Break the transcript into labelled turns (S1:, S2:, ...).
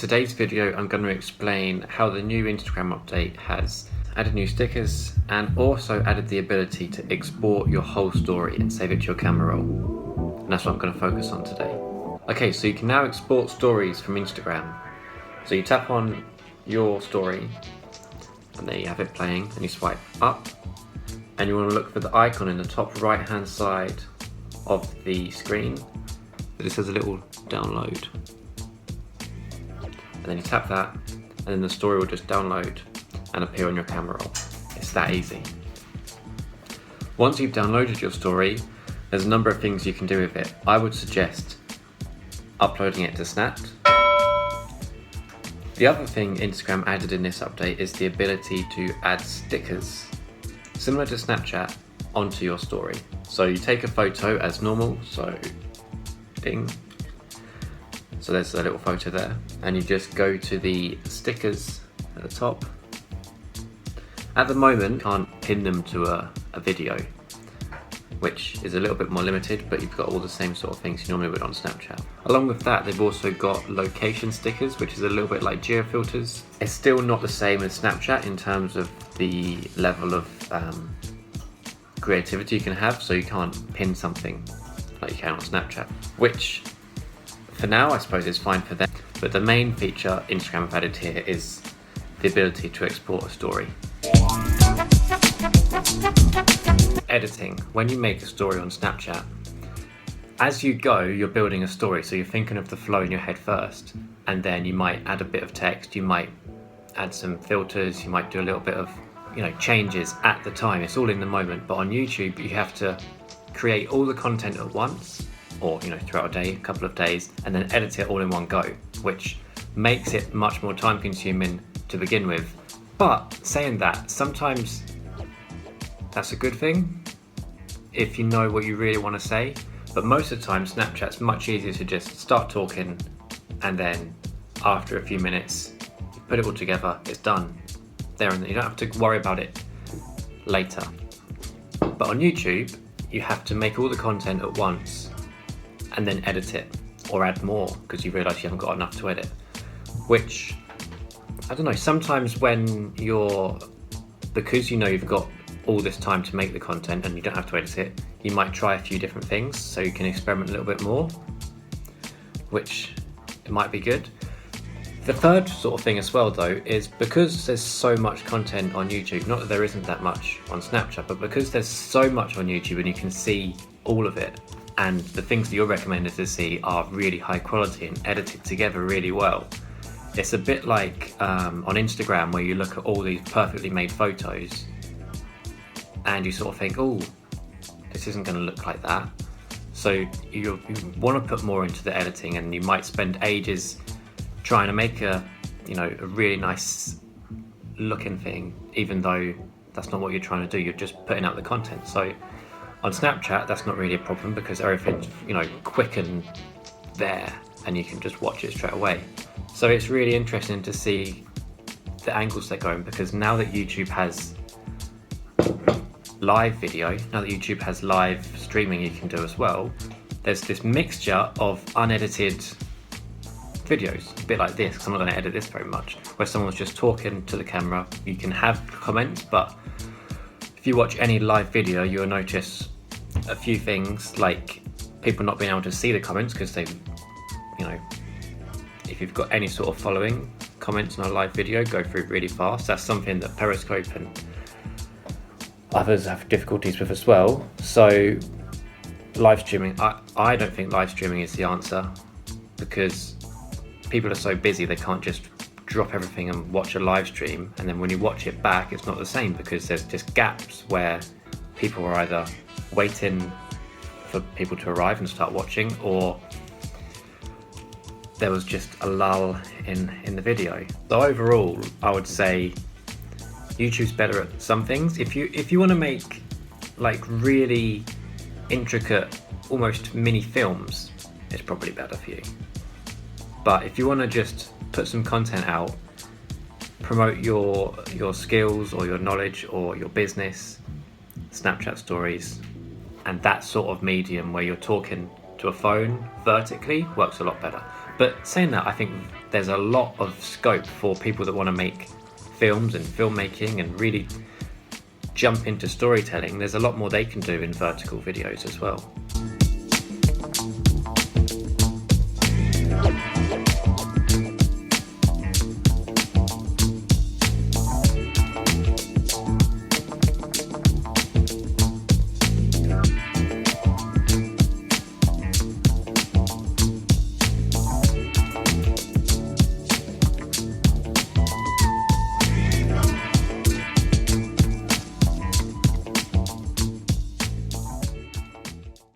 S1: today's video I'm going to explain how the new Instagram update has added new stickers and also added the ability to export your whole story and save it to your camera roll. And that's what I'm going to focus on today. Okay, so you can now export stories from Instagram. So you tap on your story and there you have it playing, and you swipe up and you want to look for the icon in the top right hand side of the screen. It says a little download. And then you tap that and then the story will just download and appear on your camera roll. It's that easy. Once you've downloaded your story, there's a number of things you can do with it. I would suggest uploading it to Snap. The other thing Instagram added in this update is the ability to add stickers, similar to Snapchat, onto your story. So you take a photo as normal, so ding. So there's a little photo there, and you just go to the stickers at the top. At the moment, you can't pin them to a video, which is a little bit more limited, but you've got all the same sort of things you normally would on Snapchat. Along with that, they've also got location stickers, which is a little bit like geofilters. It's still not the same as Snapchat in terms of the level of creativity you can have, so you can't pin something like you can on Snapchat, which for now I suppose is fine for them. But the main feature Instagram have added here is the ability to export a story. Editing. When you make a story on Snapchat, as you go you're building a story, so you're thinking of the flow in your head first, and then you might add a bit of text, you might add some filters, you might do a little bit of changes at the time. It's all in the moment. But on YouTube you have to create all the content at once, or throughout a day, a couple of days, and then edit it all in one go, which makes it much more time consuming to begin with. But saying that, sometimes that's a good thing if you know what you really want to say. But most of the time Snapchat's much easier to just start talking, and then after a few minutes you put it all together, it's done there and then. You don't have to worry about it later. But on YouTube you have to make all the content at once and then edit it, or add more because you realise you haven't got enough to edit, which, I don't know, sometimes when because you've got all this time to make the content and you don't have to edit it, you might try a few different things so you can experiment a little bit more, which it might be good. The third sort of thing as well though is, because there's so much content on YouTube, not that there isn't that much on Snapchat, but because there's so much on YouTube and you can see all of it, and the things that you're recommended to see are really high quality and edited together really well. It's a bit like on Instagram, where you look at all these perfectly made photos and you sort of think, oh, this isn't going to look like that. So you want to put more into the editing, and you might spend ages trying to make a really nice looking thing, even though that's not what you're trying to do. You're just putting out the content. So on Snapchat that's not really a problem, because everything's quick and there, and you can just watch it straight away. So it's really interesting to see the angles they're going, because now that YouTube has live video, now that YouTube has live streaming you can do as well, there's this mixture of unedited videos, a bit like this, because I'm not going to edit this very much, where someone's just talking to the camera. You can have comments, but if you watch any live video you'll notice a few things, like people not being able to see the comments because they, if you've got any sort of following, comments on a live video go through really fast. That's something that Periscope and others have difficulties with as well. So live streaming, I don't think live streaming is the answer, because people are so busy they can't just drop everything and watch a live stream, and then when you watch it back it's not the same, because there's just gaps where people are either waiting for people to arrive and start watching, or there was just a lull in the video. So overall I would say YouTube's better at some things. If you want to make like really intricate, almost mini films, it's probably better for you. But if you want to just put some content out, promote your skills or your knowledge or your business, Snapchat stories and that sort of medium where you're talking to a phone vertically works a lot better. But saying that, I think there's a lot of scope for people that want to make films and filmmaking and really jump into storytelling. There's a lot more they can do in vertical videos as well.